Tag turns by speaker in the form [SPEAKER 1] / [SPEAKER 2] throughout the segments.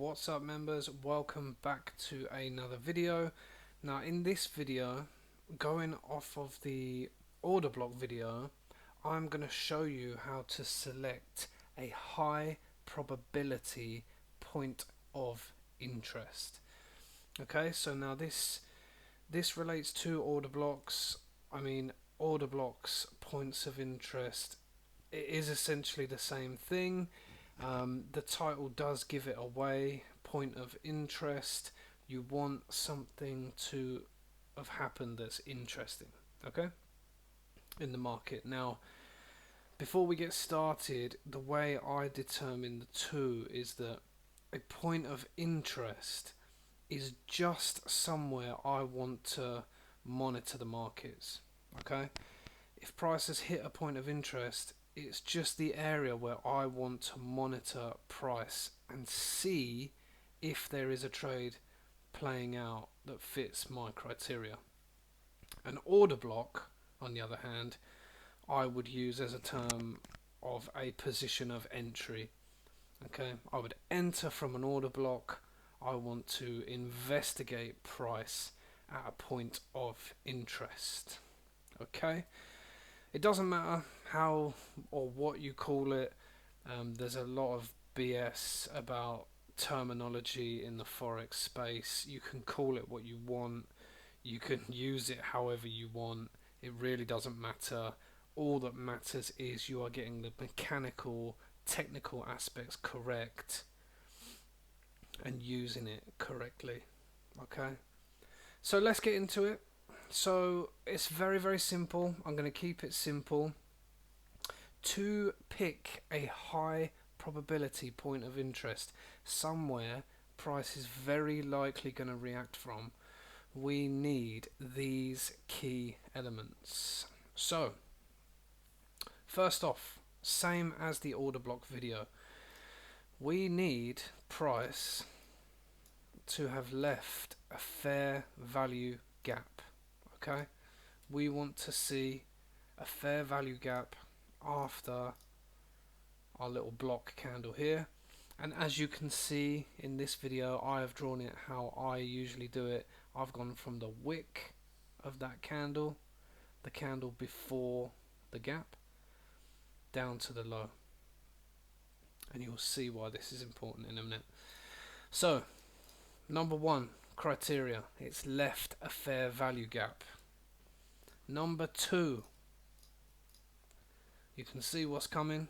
[SPEAKER 1] What's up, members? Welcome back to another video. Now in this video, going off of the order block video, I'm going to show you how to select a high probability point of interest. Okay, so now this relates to order blocks. Order blocks, points of interest, it is essentially the same thing. The title does give it away. Point of interest, you want something to have happened that's interesting, okay, in the market. Now, before we get started, the way I determine the two is that a point of interest is just somewhere I want to monitor the markets, okay. If prices hit a point of interest, it's just the area where I want to monitor price and see if there is a trade playing out that fits my criteria. An order block, on the other hand, I would use as a term of a position of entry. Okay, I would enter from an order block. I want to investigate price at a point of interest. Okay. It doesn't matter how or what you call it. There's a lot of BS about terminology in the forex space. You can call it what you want. You can use it however you want. It really doesn't matter. All that matters is you are getting the mechanical, technical aspects correct and using it correctly. Okay? So let's get into it. So it's very simple. I'm going to keep it simple. To pick a high probability point of interest, somewhere price is very likely going to react from, we need these key elements. So first off, same as the order block video, we need price to have left a fair value gap. Okay, we want to see a fair value gap after our little block candle here, and as you can see in this video, I have drawn it how I usually do it. I've gone from the wick of that candle, the candle before the gap, down to the low, and you'll see why this is important in a minute. So number one criteria, it's left a fair value gap. Number two, you can see what's coming.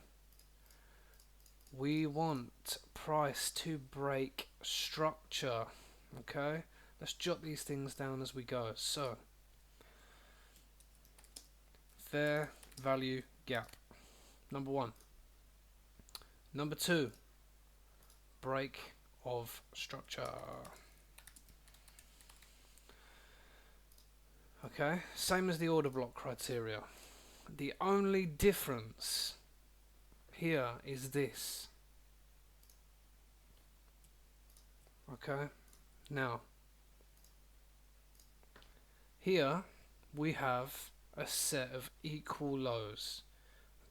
[SPEAKER 1] We want price to break structure. Okay, let's jot these things down as we go. So fair value gap, number one. Number two, break of structure. Okay, same as the order block criteria. The only difference here is this. Okay, now here we have a set of equal lows.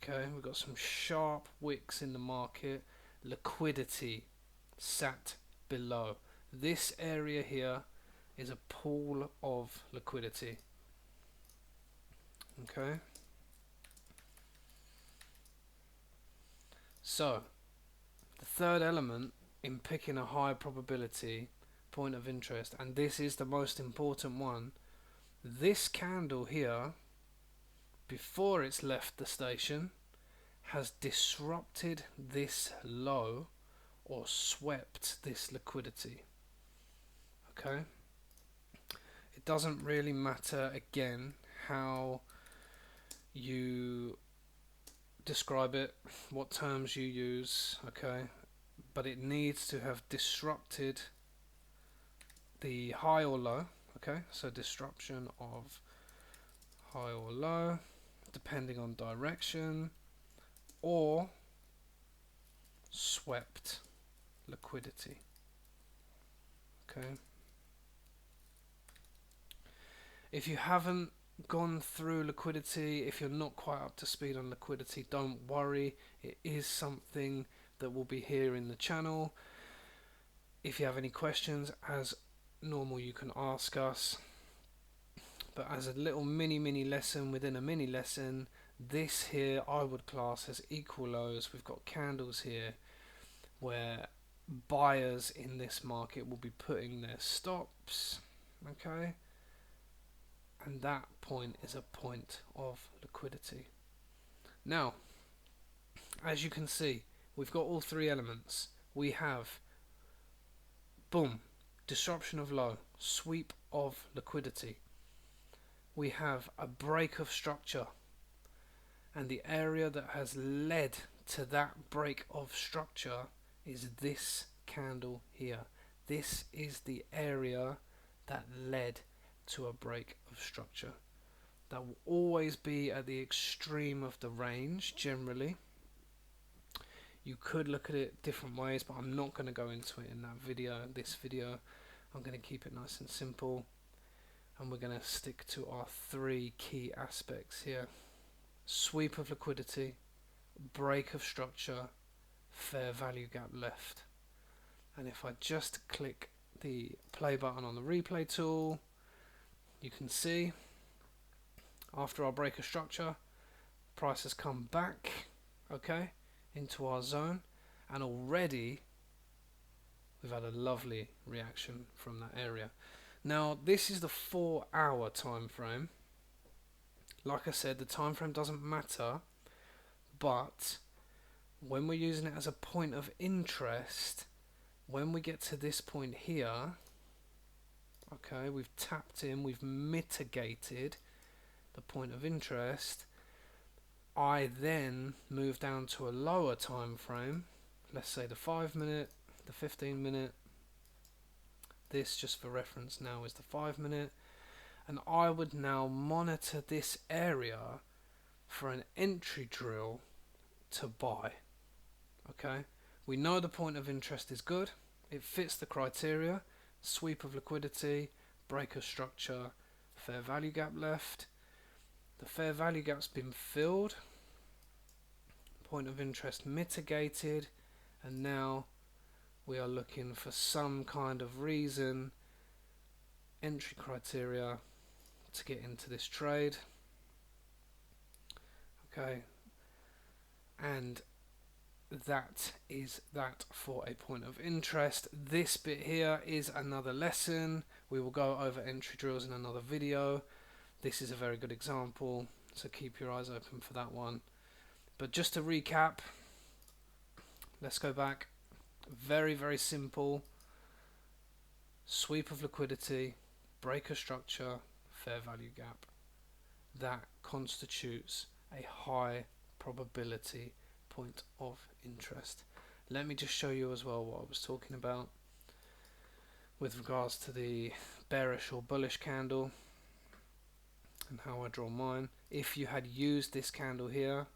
[SPEAKER 1] Okay, we've got some sharp wicks in the market. Liquidity sat below. This area here is a pool of liquidity. Okay, so the third element in picking a high probability point of interest, and this is the most important one, this candle here, before it's left the station, has disrupted this low or swept this liquidity. Okay, it doesn't really matter again how you describe it, what terms you use, okay, but it needs to have disrupted the high or low. Okay, so disruption of high or low depending on direction, or swept liquidity. Okay, if you haven't gone through liquidity, if you're not quite up to speed on liquidity, don't worry, it is something that will be here in the channel. If you have any questions, as normal, you can ask us. But as a little mini lesson within a mini lesson, this here I would class as equal lows. We've got candles here where buyers in this market will be putting their stops, okay, and that point is a point of liquidity. Now, as you can see, we've got all three elements. We have, boom, disruption of low, sweep of liquidity. We have a break of structure, and the area that has led to that break of structure is this candle here. This is the area that led to a break of structure. That will always be at the extreme of the range generally. You could look at it different ways, but I'm not going to go into it in that video. This video, I'm going to keep it nice and simple, and we're going to stick to our three key aspects here: sweep of liquidity, break of structure, fair value gap left. And if I just click the play button on the replay tool, you can see after our break of structure, price has come back, okay, into our zone, and already we've had a lovely reaction from that area. Now this is the 4-hour time frame. Like I said, the time frame doesn't matter, but when we're using it as a point of interest, when we get to this point here, okay, we've tapped in, we've mitigated the point of interest. I then move down to a lower time frame, let's say the 5 minute, the 15 minute. This, just for reference now, is the 5 minute, and I would now monitor this area for an entry drill to buy. Okay, we know the point of interest is good, it fits the criteria: sweep of liquidity, break of structure, fair value gap left. The fair value gap's been filled, point of interest mitigated, and now we are looking for some kind of reason, entry criteria to get into this trade. Okay, and that is that for a point of interest. This bit here is another lesson. We will go over entry drills in another video. This is a very good example, so keep your eyes open for that one. But just to recap, let's go back. Very simple: sweep of liquidity, break of structure, fair value gap. That constitutes a high probability point of interest. Let me just show you as well what I was talking about with regards to the bearish or bullish candle and how I draw mine. If you had used this candle here,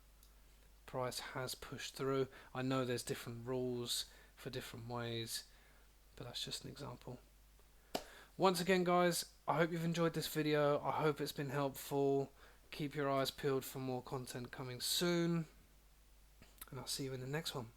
[SPEAKER 1] price has pushed through. I know there's different rules for different ways, but that's just an example. Once again, guys, I hope you've enjoyed this video. I hope it's been helpful. Keep your eyes peeled for more content coming soon, and I'll see you in the next one.